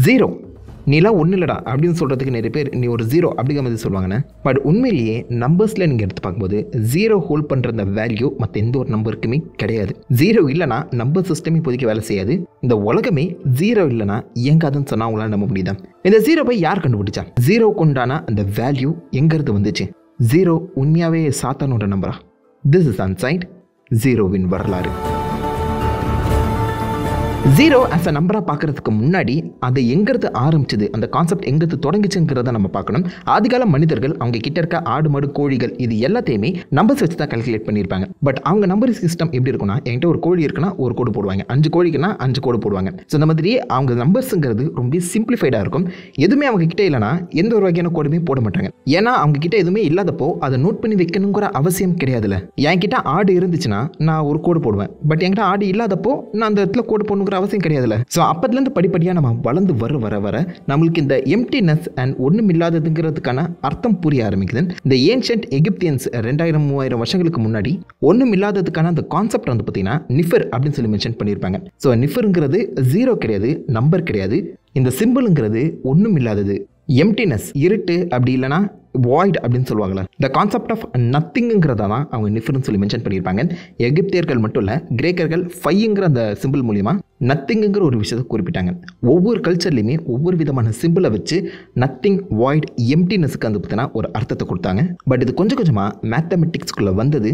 0 நீலாம் ஒன்றும் இல்லைடா அப்படின்னு சொல்கிறதுக்கு நிறைய பேர் நீ ஒரு 0 அப்படிங்கிற மாதிரி சொல்லுவாங்கண்ணே. பட் உண்மையிலேயே நம்பர்ஸில் நீங்கள் எடுத்து பார்க்கும்போது 0 ஹோல்ட் பண்ணுற அந்த வேல்யூ மற்ற எந்த ஒரு நம்பருக்குமே கிடையாது. 0 இல்லைனா நம்பர் சிஸ்டமே இப்போதைக்கு வேலை செய்யாது. இந்த உலகமே 0 இல்லைனா இயங்காதுன்னு சொன்னால் அவங்களால நம்ப முடியுதா? இந்த 0 யார் கண்டுபிடிச்சா? 0 கொண்டான அந்த வேல்யூ எங்கிறது வந்துச்சு? 0 உண்மையாகவே சாத்தானோட நம்பரா? திஸ் இஸ் அன்சைட் 0வின் வரலாறு. 0 ஆஸ் அ நம்பராக பார்க்குறதுக்கு முன்னாடி அது எங்கிறது ஆரம்பிச்சது, அந்த கான்செப்ட் எங்கிறது தொடங்கிச்சுங்கிறத நம்ம பார்க்கணும். ஆதிகால மனிதர்கள் அவங்க கிட்ட இருக்க ஆடு மாடு கோழிகள் இது எல்லாத்தையுமே நம்பர்ஸ் வச்சு தான் கால்குலேட் பண்ணியிருப்பாங்க. பட் அவங்க நம்பரிங் சிஸ்டம் எப்படி இருக்குன்னா, என்கிட்ட ஒரு கோழி இருக்குன்னா ஒரு கோடு போடுவாங்க, 5 கோழிக்குன்னா 5 கோடு போடுவாங்க. ஸோ இந்த மாதிரி அவங்க நம்பர்ஸுங்கிறது ரொம்ப சிம்பிளிஃபைடாக இருக்கும். எதுவுமே அவங்க கிட்ட இல்லைனா எந்த ஒரு வகையான கோடுமே போட மாட்டாங்க. ஏன்னா அவங்க கிட்ட எதுவுமே இல்லாதப்போ அதை நோட் பண்ணி வைக்கணுங்கிற அவசியம் கிடையாதுல்ல. என்கிட்ட ஆடு இருந்துச்சுன்னா நான் ஒரு கோடு போடுவேன். பட் என்கிட்ட ஆடு இல்லாதப்போ நான் அந்த இடத்துல கோடு போடணுங்கிற அவசியம் கிடையாதுல்ல. ஸோ அப்போதுலேருந்து படிப்படியாக நம்ம வளர்ந்து வர நம்மளுக்கு இந்த எம்டினஸ் அண்ட் ஒன்றும் இல்லாததுங்கிறதுக்கான அர்த்தம் புரிய ஆரம்பிக்குது. இந்த ஏன்ஷியன்ட் எகிப்தியன்ஸ் 2000-3000 வருஷங்களுக்கு முன்னாடி ஒன்றும் இல்லாததுக்கான அந்த கான்செப்ட் வந்து பார்த்தீங்கன்னா நிஃபர் அப்படின்னு சொல்லி மென்ஷன் பண்ணியிருப்பாங்க. ஸோ நிஃபருங்கிறது 0 கிடையாது, நம்பர் கிடையாது. இந்த சிம்பிளுங்கிறது ஒன்றும் இல்லாதது, எம்டினஸ் இருட்டு, அப்படி இல்லைனா வாய்ட் அப்படின்னு சொல்லுவாங்களே. த கான்செப்ட் ஆஃப் நத்திங்கிறத தான் அவங்க நிஃபர்னு சொல்லி மென்ஷன் பண்ணியிருப்பாங்க. எகிப்தியர்கள் மட்டும் இல்லை, கிரேக்கர்கள் 5ங்கிற அந்த சிம்பிள் மூலிமா நத்திங்குங்கிற ஒரு விஷயத்தை குறிப்பிட்டாங்க. ஒவ்வொரு கல்ச்சர்லையுமே ஒவ்வொரு விதமான சிம்பிளை வச்சு நத்திங், வாய்ட், எம்டினஸுக்கு வந்து பார்த்தீங்கன்னா ஒரு அர்த்தத்தை கொடுத்தாங்க. பட் இது கொஞ்சம் கொஞ்சமாக மேத்தமெட்டிக்ஸ்குள்ளே வந்தது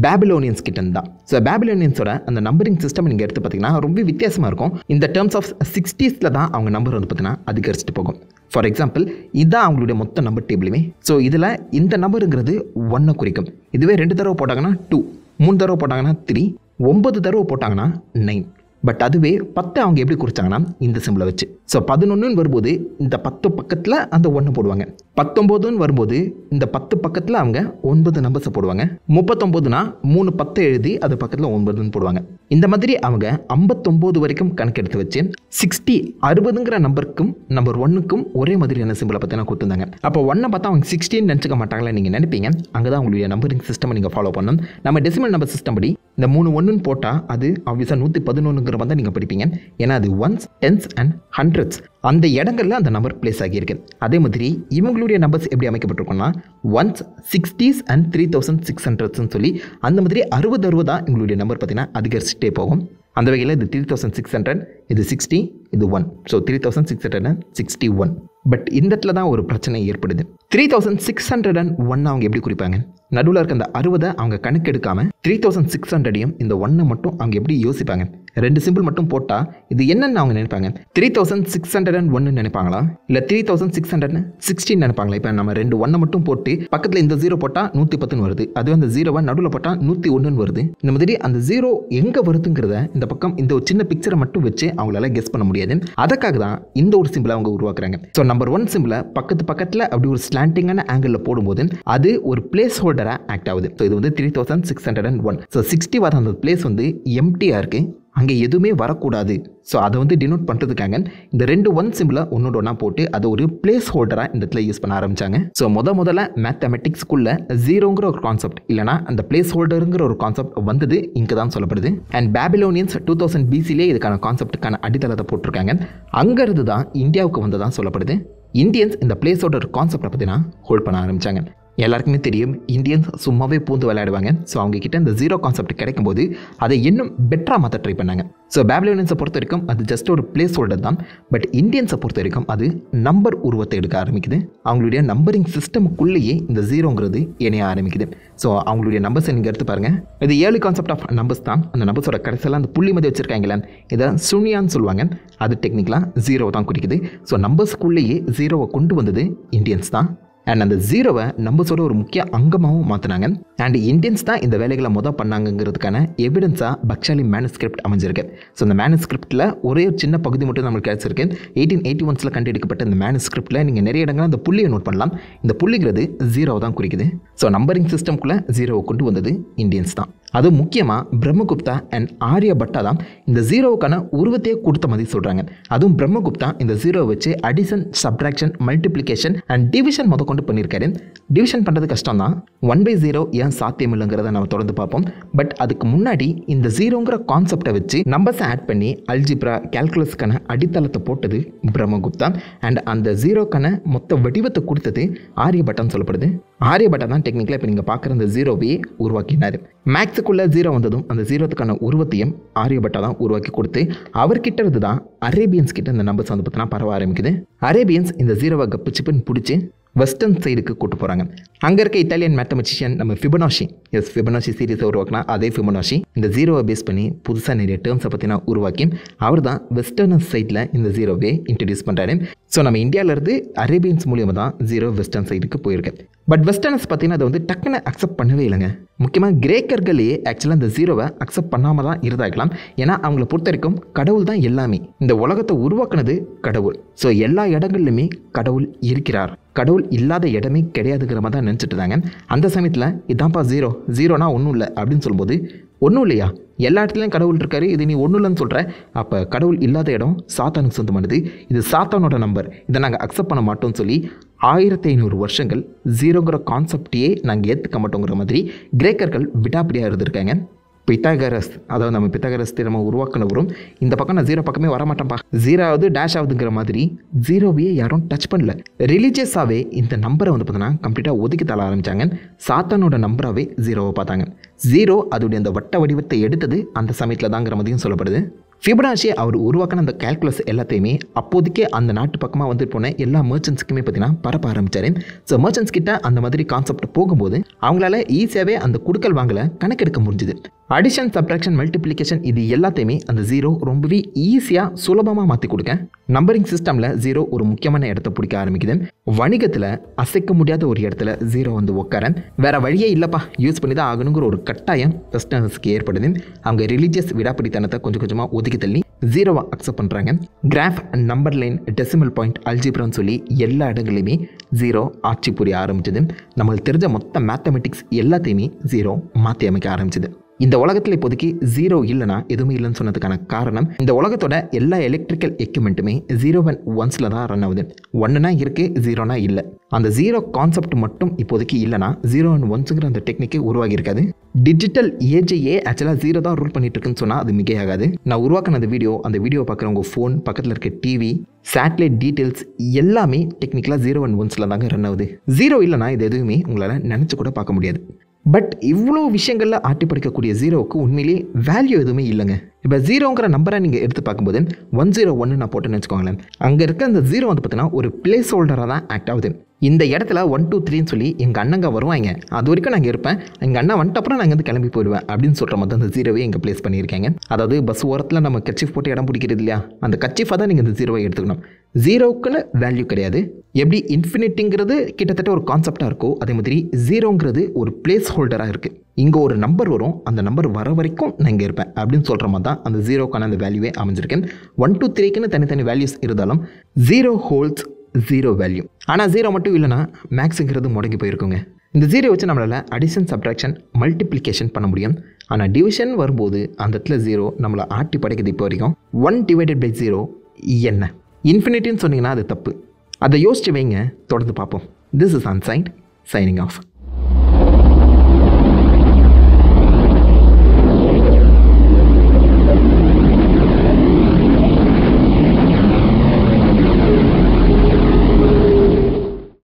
பேபிலோனியன்ஸ் கிட்ட தான். ஸோ பேபிலோனியன்ஸோட அந்த நம்பரிங் சிஸ்டம் நீங்கள் எடுத்து பார்த்தீங்கன்னா ரொம்ப வித்தியாசமாக இருக்கும். இந்த டேர்ம்ஸ் ஆஃப் 60s தான் அவங்க நம்பர் வந்து பார்த்தீங்கன்னா அதிகரிச்சுட்டு போகும். ஃபார் எக்ஸாம்பிள் இதுதான் அவங்களுடைய மொத்த நம்பர் டேபிளுமே. ஸோ இதில் இந்த நம்பருங்கிறது 1 குறிக்கும். இதுவே 2 தடவை போட்டாங்கன்னா 2, 3 தடவை போட்டாங்கன்னா 3, 9 தடவை போட்டாங்கன்னா 9. பட் அதுவே 10 அவங்க எப்படி குறிச்சாங்கன்னா இந்த சிம்பிளை வச்சு. ஸோ 11ன்னு வரும்போது இந்த 10 பக்கத்தில் அந்த 1 போடுவாங்க. 19ன்னு வரும்போது இந்த 10 பக்கத்தில் அவங்க 9 நம்பர்ஸை போடுவாங்க. 39னா 3 10 எழுதி அது பக்கத்தில் 9ன்னு போடுவாங்க. இந்த மாதிரி அவங்க 59 வரைக்கும் கணக்கெடுத்து வச்சு 60 நம்பருக்கும் நம்பர் 1க்கும் ஒரே மாதிரியான சிம்பிளை பார்த்தீங்கன்னா கொடுத்துருந்தாங்க. அப்போ 1 பார்த்தா அவங்க 16 நினச்சிக்க மாட்டாங்களே நீங்கள் நினைப்பீங்க. அங்கே தான் உங்களுடைய நம்பரிங் சிஸ்டம் நீங்கள் ஃபாலோ பண்ணணும். நம்ம டெசிமல் நம்பர் சிஸ்டம் படி இந்த 3 1ன்னு போட்டால் அது ஆப்வியஸாக 111 வந்து நீங்கள் படிப்பீங்க. ஏன்னா அது ஒன்ஸ், டென்ஸ் அண்ட் ஹண்ட்ரட்ஸ் அந்த இடங்கள்ல அந்த நம்பர் பிளேஸ் ஆகியிருக்கு. அதே மாதிரி இவங்களுடைய நம்பர்ஸ் எப்படி அமைக்கப்பட்டிருக்குன்னா ஒன்ஸ், 60s அண்ட் 3600 சொல்லி அந்த மாதிரி 60 தான் இவங்களுடைய நம்பர் பார்த்தீங்கன்னா அதிகரிச்சுட்டே போகும். அந்த வகையில் இது 3600, இது 60, இது 1. ஸோ 3661. பட் இந்த இடத்துல தான் ஒரு பிரச்சனை ஏற்படுது. 3601 அவங்க எப்படி குறிப்பாங்க? நடுவில் இருக்க அந்த 60 அவங்க கணக்கு எடுக்காமல் 3600 இந்த 1 மட்டும் அவங்க எப்படி யோசிப்பாங்க? 2 சிம்பிள் மட்டும் போட்டால் இது என்னன்னு அவங்க நினைப்பாங்க? 3601 நினைப்பாங்களா, இல்லை 3616 நினைப்பாங்களா? இப்போ நம்ம 2 1 மட்டும் போட்டு பக்கத்தில் இந்த 0 போட்டால் 110 வருது. அதுவே அந்த 0 நடுவில் போட்டால் 101 வருது. இந்த மாதிரி அந்த 0 எங்கே வருதுங்கிறத இந்த பக்கம் இந்த ஒரு சின்ன பிக்சரை மட்டும் வச்சு அவங்களால கெஸ் பண்ண முடியாது. அதுக்காக தான் இந்த ஒரு சிம்பிளை அவங்க உருவாக்குறாங்க. ஸோ நம்பர் 1 சிம்பிளை பக்கத்தில் அப்படி ஒரு ஸ்லாண்டிங்கான ஆங்கிளில் போடும்போது அது ஒரு பிளேஸ் ஹோல்டராக ஆக்ட் ஆகுது. ஸோ இது வந்து 3601. ஸோ 60 வர அந்த பிளேஸ் வந்து எம்டியாக இருக்குது, அங்கே எதுவுமே வரக்கூடாது. ஸோ அதை வந்து டினோட் பண்ணுறதுக்காக இந்த 2 1 சிம்பிளை ஒன்றா போட்டு அதை ஒரு பிளேஸ் ஹோல்டராக இந்த இடத்துல யூஸ் பண்ண ஆரம்பித்தாங்க. ஸோ முதல்ல மேத்தமெட்டிக்ஸ்குள்ளே 0ங்கிற ஒரு கான்செப்ட் இல்லைனா அந்த பிளேஸ் ஹோல்டருங்கிற ஒரு கான்செப்ட் வந்தது இங்கே தான் சொல்லப்படுது. அண்ட் பேபிலோனியன்ஸ் 2000 BCலே இதுக்கான கான்செப்ட்டுக்கான அடித்தளத்தை போட்டிருக்காங்க. அங்கேருந்து தான் இந்தியாவுக்கு வந்ததான் சொல்லப்படுது. இந்தியன்ஸ் இந்த பிளேஸ் ஹோல்டர் கான்செப்டை பார்த்தீங்கன்னா ஹோல்ட் பண்ண ஆரம்பித்தாங்க. எல்லாருக்குமே தெரியும் இந்தியன்ஸ் சும்மாவே பூந்து விளையாடுவாங்க. ஸோ அவங்க கிட்ட இந்த 0 கான்செப்ட் கிடைக்கும் போது அதை இன்னும் பெட்டராக மாற்ற ட்ரை பண்ணாங்க. ஸோ பேபிலோனியன்ஸை பொறுத்த வரைக்கும் அது ஜஸ்ட் ஒரு பிளேஸ் ஹோல்டர் தான். பட் இந்தியன்ஸை பொறுத்த வரைக்கும் அது நம்பர் உருவத்தை எடுக்க ஆரம்பிக்குது. அவங்களுடைய நம்பரிங் சிஸ்டமுக்குள்ளேயே இந்த 0ங்கிறது இணைய ஆரம்பிக்குது. ஸோ அவங்களுடைய நம்பர்ஸை நீங்கள் எடுத்து பாருங்கள். இது ஏர்லி கான்செப்ட் ஆஃப் நம்பர்ஸ் தான். அந்த நம்பர்ஸோட கடைசியில் அந்த புள்ளி மதி வச்சுருக்காங்களே இதை சூன்யான்னு சொல்லுவாங்க. அது டெக்னிக்கலாக 0 தான் குறிக்குது. ஸோ நம்பர்ஸ்க்குள்ளேயே 0 கொண்டு வந்தது இந்தியன்ஸ் தான். அண்ட் அந்த 0 நம்பர்ஸோட ஒரு முக்கிய அங்கமாகவும் மாற்றினாங்க. அண்ட் இந்தியன்ஸ் தான் இந்த வேலைகளை பண்ணாங்கிறதுக்கான எவிடன்ஸாக பக்ஷாலி மேனுஸ்கிரிப்ட் அமைஞ்சிருக்கு. ஸோ இந்த மேனுஸ்கிரிப்டில் ஒரே ஒரு சின்ன பகுதி மட்டும் நம்மளுக்கு கிடச்சிருக்கு. 1881 கண்டுபிடிக்கப்பட்ட இந்த மேனுஸ்கிரிப்டில் நீங்கள் நிறைய இடங்கள் அந்த புள்ளியை நோட் பண்ணலாம். இந்த புள்ளிங்கிறது 0 தான் குறிக்குது. ஸோ நம்பரிங் சிஸ்டம்குள்ளே 0 கொண்டு வந்தது இந்தியன்ஸ் தான். அதுவும் முக்கியமாக பிரம்மகுப்தா அண்ட் ஆரியபட்டா தான் இந்த ஜீரோவுக்கான உருவத்தையே கொடுத்த மாதிரி சொல்கிறாங்க. அதுவும் பிரம்மகுப்தா இந்த ஜீரோவை வச்சு addition, subtraction, multiplication and division கொண்டு பண்ணியிருக்காரு. டிவிஷன் பண்ணுறது கஷ்டம் தான். 1/0 ஏன் சாத்தியம் இல்லைங்கிறத நம்ம தொடர்ந்து பார்ப்போம். பட் அதுக்கு முன்னாடி இந்த ஜீரோங்கிற கான்செப்டை வச்சு நம்பர்ஸை ஆட் பண்ணி அல்ஜிப்ரா, கேல்குலஸுக்கான அடித்தளத்தை போட்டது பிரம்மகுப்தா. அண்ட் அந்த ஜீரோக்கான மொத்த வடிவத்தை கொடுத்தது ஆரியபட்டான்னு சொல்லப்படுது. ஆரியபட்டா தான் டெக்னிக்கலாக இப்போ நீங்கள் பார்க்குற இந்த ஜீரோவையே உருவாக்கினார். மேக்ஸுக்குள்ளே ஜீரோ வந்ததும் அந்த ஜீரோத்துக்கான உருவத்தையும் ஆரியபட்டா தான் உருவாக்கி கொடுத்து அவர்கிட்ட இருந்து தான் அரேபியன்ஸ் கிட்ட இந்த நம்பர்ஸ் வந்து பார்த்தீங்கன்னா பரவ ஆரம்பிக்குது. அரேபியன்ஸ் இந்த ஜீரோவை கப்பிச்சுப்புன்னு பிடிச்சி வெஸ்டர்ன் சைடுக்கு கூட்டு போகிறாங்க. அங்கே இருக்க இத்தாலியன் மேத்தமெட்டிஷியன் நம்ம ஃபிபனாஷி சீரீஸை உருவாக்கினா அதே ஃபிபனாஷி இந்த ஜீரோவை பேஸ் பண்ணி புதுசாக நிறைய டேர்ம்ஸை பற்றினா உருவாக்கி அவர் தான் வெஸ்டர்ன் சைடில் இந்த ஜீரோவே இன்ட்ரடியூஸ் பண்ணுறாரு. ஸோ நம்ம இந்தியாவிலேருந்து அரேபியன்ஸ் மூலியமாக தான் ஜீரோ வெஸ்டர்ன் சைடுக்கு போயிருக்கு. பட் வெஸ்டர்ன்ஸ் பார்த்தீங்கன்னா அதை வந்து டக்குன்னு அக்செப்ட் பண்ணவே இல்லைங்க. முக்கியமாக கிரேக்கர்களே ஆக்சுவலாக இந்த ஜீரோவை அக்செப்ட் பண்ணாமல் தான் இருந்தாக்கலாம். ஏன்னா அவங்கள பொறுத்த வரைக்கும் கடவுள் தான் எல்லாமே. இந்த உலகத்தை உருவாக்குனது கடவுள். ஸோ எல்லா இடங்கள்லையுமே கடவுள் இருக்கிறார். கடவுள் இல்லாத இடமே கிடையாதுங்கிற மாதிரி தான் நினச்சிட்டு இருந்தாங்க. அந்த சமயத்தில் இதான்ப்பா ஜீரோனா ஒன்றும் இல்லை அப்படின்னு சொல்லும்போது, ஒன்றும் இல்லையா, எல்லா இடத்துலையும் கடவுள் இருக்காரு, இது நீ ஒன்றும் இல்லைன்னு சொல்கிற, அப்போ கடவுள் இல்லாத இடம் சாத்தானுக்கு சொந்தமானது, இது சாத்தானோட நம்பர், இதை நாங்கள் அக்செப்ட் பண்ண மாட்டோம்னு சொல்லி 1500 வருஷங்கள் ஜீரோங்கிற கான்செப்டையே நாங்கள் ஏற்றுக்க மாட்டோங்கிற மாதிரி கிரேக்கர்கள் விடாப்பிடியாக இருந்திருக்காங்க. பித்தாகரஸ், அதாவது நம்ம பித்தாகரஸ் திறமை உருவாக்குனவரும் இந்த பக்கம் நான் ஜீரோ பக்கமே வரமாட்டேன்ப்பா, ஜீரோவது டேஷ் ஆகுதுங்கிற மாதிரி ஜீரோவையே யாரும் டச் பண்ணல. ரிலீஜியஸாகவே இந்த நம்பரை வந்து பார்த்தீங்கன்னா கம்ப்ளீட்டாக ஒதுக்கி தள்ள ஆரம்பித்தாங்க. சாத்தானோட நம்பராகவே ஜீரோவை பார்த்தாங்க. ஜீரோ அதோடைய அந்த வட்ட வடிவத்தை எடுத்தது அந்த சமயத்தில் தாங்கிற மாதிரியும் சொல்லப்படுது. ஃபிபனாஷி அவர் உருவாக்கின அந்த கேல்குலஸ் எல்லாத்தையுமே அப்போதைக்கே அந்த நாட்டு பக்கமாக வந்து போன எல்லா மர்ச்சன்ட்ஸுக்குமே பார்த்தீங்கன்னா பரப்ப ஆரம்பித்தார். ஸோ மர்ச்சன்ட்ஸ் கிட்ட அந்த மாதிரி கான்செப்ட் போகும்போது அவங்களால ஈஸியாகவே அந்த குடுக்கல் வாங்கலை கணக்கெடுக்க முடிஞ்சுது. அடிஷன், சப்ட்ராக்ஷன், மல்டிப்ளிகேஷன் இது எல்லாத்தையுமே அந்த ஜீரோ ரொம்பவே ஈஸியாக சுலபமாக மாற்றி கொடுக்க நம்பரிங் சிஸ்டமில் ஜீரோ ஒரு முக்கியமான இடத்த பிடிக்க ஆரம்பிக்குது. வணிகத்தில் அசைக்க முடியாத ஒரு இடத்துல ஜீரோ வந்து உட்கார வேற வழியே இல்லைப்பா, யூஸ் பண்ணி தான் ஆகணுங்கிற ஒரு கட்டாயம் வெஸ்டர்னர்ஸ்க்கு ஏற்படுது. அவங்க ரிலீஜியஸ் விடாப்பிடித்தனத்தை கொஞ்சம் கொஞ்சமாக ஒதுக்கி தள்ளி ஜீரோவை அக்செப்ட் பண்ணுறாங்க. Graph, number line, decimal point, அல்ஜிப்ரான்னு சொல்லி எல்லா இடங்களையுமே ஜீரோ ஆட்சி புரிய ஆரம்பிச்சது. நம்மளுக்கு தெரிஞ்ச மொத்த மேத்தமெட்டிக்ஸ் எல்லாத்தையுமே ஜீரோ மாற்றி அமைக்க ஆரம்பிச்சது. இந்த உலகத்தில் இப்போதைக்கு ஜீரோ இல்லைனா எதுவுமே இல்லைன்னு சொன்னதுக்கான காரணம், இந்த உலகத்தோட எல்லா எலக்ட்ரிக்கல் எக்யூப்மெண்ட்டுமே 0 and 1s தான் ரன் ஆகுது. 1னா இருக்குது, 0னா இல்லை. அந்த ஜீரோ கான்செப்ட் மட்டும் இப்போதைக்கு இல்லைனா 0 and 1ங்கிற அந்த டெக்னிக்கே உருவாகி இருக்காது. டிஜிட்டல் ஏஜையே ஆக்சுவலாக ஜீரோ தான் ரூல் பண்ணிட்டு இருக்குன்னு சொன்னால் அது மிகையாகாது. நான் உருவாக்கின அந்த வீடியோ பார்க்குறவங்க ஃபோன், பக்கத்தில் இருக்க டிவி, சேட்டலைட் டீட்டெயில்ஸ் எல்லாமே டெக்னிக்கலாக 0 and 1s தாங்க ரன் ஆகுது. ஜீரோ இல்லைனா இது எதுவுமே உங்களால் நினச்சி கூட பார்க்க முடியாது. பட் இவ்வளோ விஷயங்களில் ஆட்டி படிக்கக்கூடிய ஜீரோவுக்கு உண்மையிலேயே வேல்யூ எதுவுமே இல்லைங்க. இப்போ ஜீரோங்கிற நம்பரை நீங்கள் எடுத்து பார்க்கும்போது 101 நான் போட்டேன்னு வச்சுக்கோங்களேன், அங்கே இருக்க அந்த ஜீரோ வந்து பார்த்தீங்கன்னா ஒரு பிளேஸ் ஹோல்டராக தான் ஆக்ட் ஆகுது. இந்த இடத்துல 1 2 3ன்னு சொல்லி எங்கள் அண்ணங்க வருவாங்க, அது வரைக்கும் நாங்கள் இருப்பேன், எங்கள் அண்ணன் வந்துட்டு அப்புறம் நாங்கள் வந்து கிளம்பி போயிடுவேன் அப்படின்னு சொல்கிற மாதிரி அந்த ஜீரோவே எங்கள் பிளேஸ் பண்ணியிருக்காங்க. அதாவது பஸ் ஓரத்தில் நம்ம கர்ச்சீஃப் போட்டு இடம் பிடிக்கிறது இல்லையா, அந்த கர்ச்சீஃபாக தான் நீங்கள் இந்த ஜீரோவை எடுத்துக்கணும். ஜீரோவுக்குன்னு வேல்யூ கிடையாது. எப்படி இன்ஃபினிட்டிங்கிறது கிட்டத்தட்ட ஒரு கான்செப்டாக இருக்கோ அதே மாதிரி ஜீரோங்கிறது ஒரு பிளேஸ் ஹோல்டராக இருக்குது. இங்கே ஒரு நம்பர் வரும், அந்த நம்பர் வர வரைக்கும் நான் இங்கே இருப்பேன் அப்படின்னு சொல்கிற மாதிரி தான் அந்த ஜீரோக்கான அந்த வேல்யூவே அமைஞ்சிருக்கேன். 1 2 3க்குன்னு தனித்தனி வேல்யூஸ் இருந்தாலும் ஜீரோ ஹோல்ட்ஸ் ஜீரோ வேல்யூ. ஆனால் ஜீரோ மட்டும் இல்லைனா மேக்ஸுங்கிறது முடங்கி போயிருக்குங்க. இந்த ஜீரோ வச்சு நம்மளால் அடிஷன், சப்ட்ராக்ஷன், மல்டிப்ளிகேஷன் பண்ண முடியும். ஆனால் டிவிஷன் வரும்போது அந்த இடத்துல ஜீரோ நம்மளை ஆட்டி படைக்குது. இப்போ வரைக்கும் 1/0 என்ன? இன்ஃபினிட்டின்னு சொன்னீங்கன்னா அது தப்பு. அதை யோசிச்சு வைங்க, தொடர்ந்து பார்ப்போம். This is unsigned, signing off.